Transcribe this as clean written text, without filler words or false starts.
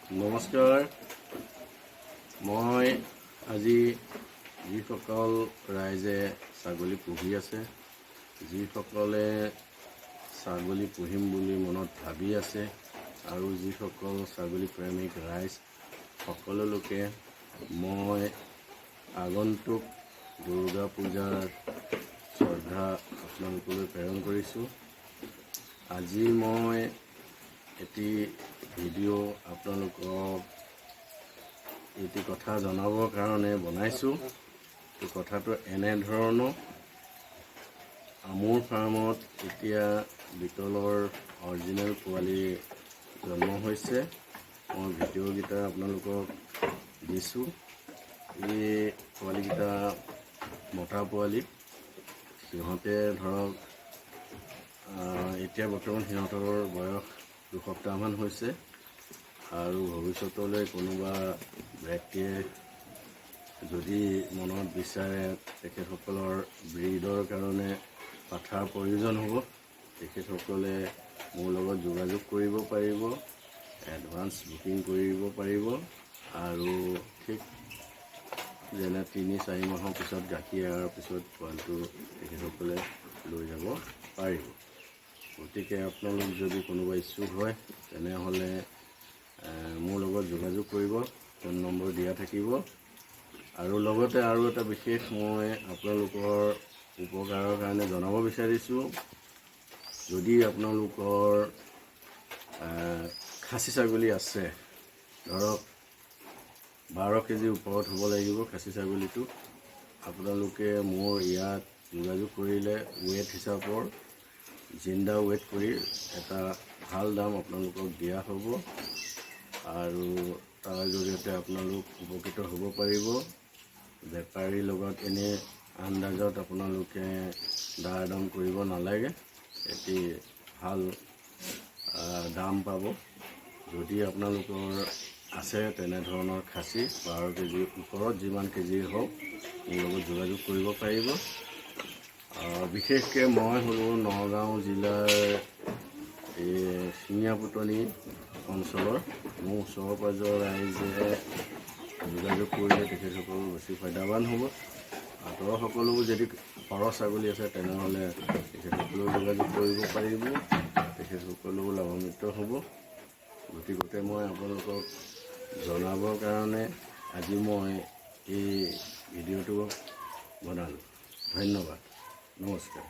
নমস্কাৰ। মই আজি যিসকল ৰাইজে ছাগলী পুহি আছে, যিসকলে ছাগলী পুহিম বুলি মনত ভাবি আছে আৰু যিসকল ছাগলী প্ৰেমিক ৰাইজ সকলো লোকে মই আগন্তুক দুৰ্গা পূজাৰ শ্ৰদ্ধা আপোনালোকলৈ প্ৰেৰণ কৰিছোঁ। আজি মই এটি ভিডিঅ' আপোনালোকক এটি কথা জনাবৰ কাৰণে বনাইছোঁ। কথাটো এনেধৰণৰ, মোৰ ফাৰ্মত এতিয়া বিটলৰ অৰিজিনেল পোৱালি জন্ম হৈছে। মই ভিডিঅ'কেইটা আপোনালোকক দিছোঁ। এই পোৱালিকেইটা মতা পোৱালি। সিহঁতে ধৰক এতিয়া বৰ্তমান সিহঁতৰ বয়স 2 সপ্তাহমান হৈছে আৰু ভৱিষ্যতলৈ কোনোবা ব্যক্তিয়ে যদি মনত বিচাৰে তেখেতসকলৰ ব্ৰীডৰ কাৰণে পাঠাৰ প্ৰয়োজন হ'ব, তেখেতসকলে মোৰ লগত যোগাযোগ কৰিব পাৰিব, এডভান্স বুকিং কৰিব পাৰিব আৰু ঠিক যেনে 3-4 মাহৰ পিছত গাখীৰ এৰাৰ পিছত পোৱালিটো তেখেতসকলে লৈ যাব পাৰিব। গতিকে আপোনালোক যদি কোনোবা ইচ্ছুক হয় তেনেহ'লে মোৰ লগত যোগাযোগ কৰিব। ফোন নম্বৰ দিয়া থাকিব। আৰু লগতে আৰু এটা বিশেষ মই আপোনালোকৰ উপকাৰৰ কাৰণে জনাব বিচাৰিছোঁ, যদি আপোনালোকৰ খাচী ছাগলী আছে, ধৰক 12 কেজিৰ ওপৰত হ'ব লাগিব খাচী ছাগলীটো, আপোনালোকে মোৰ ইয়াত যোগাযোগ কৰিলে ৱেট হিচাপৰ জিন্দা ৱেট কৰি এটা ভাল দাম আপোনালোকক দিয়া হ'ব আৰু তাৰ জৰিয়তে আপোনালোক উপকৃত হ'ব পাৰিব। বেপাৰীৰ লগত এনে আন্দাজত আপোনালোকে দাৰ দাম কৰিব নালাগে, এটি ভাল দাম পাব। যদি আপোনালোকৰ আছে তেনেধৰণৰ খাচী 12 কেজিৰ ওপৰত যিমান কেজি হওক মোৰ লগত যোগাযোগ কৰিব পাৰিব। বিশেষকৈ মই হ'লোঁ নগাঁও জিলাৰ এই শিঙীয়াপুটনি অঞ্চলৰ। মোৰ ওচৰ পাঁজৰ ৰাইজে যোগাযোগ কৰিলে তেখেতসকল বেছি ফাইদাৱান হ'ব। আঁতৰৰ সকলো যদি সৰহ ছাগলী আছে তেনেহ'লে তেখেতসকলেও যোগাযোগ কৰিব পাৰিব, তেখেতসকলেও লাভান্বিত হ'ব। গতিকে মই আপোনালোকক জনাবৰ কাৰণে আজি মই এই ভিডিঅ'টো বনালোঁ। ধন্যবাদ, নমস্কাৰ।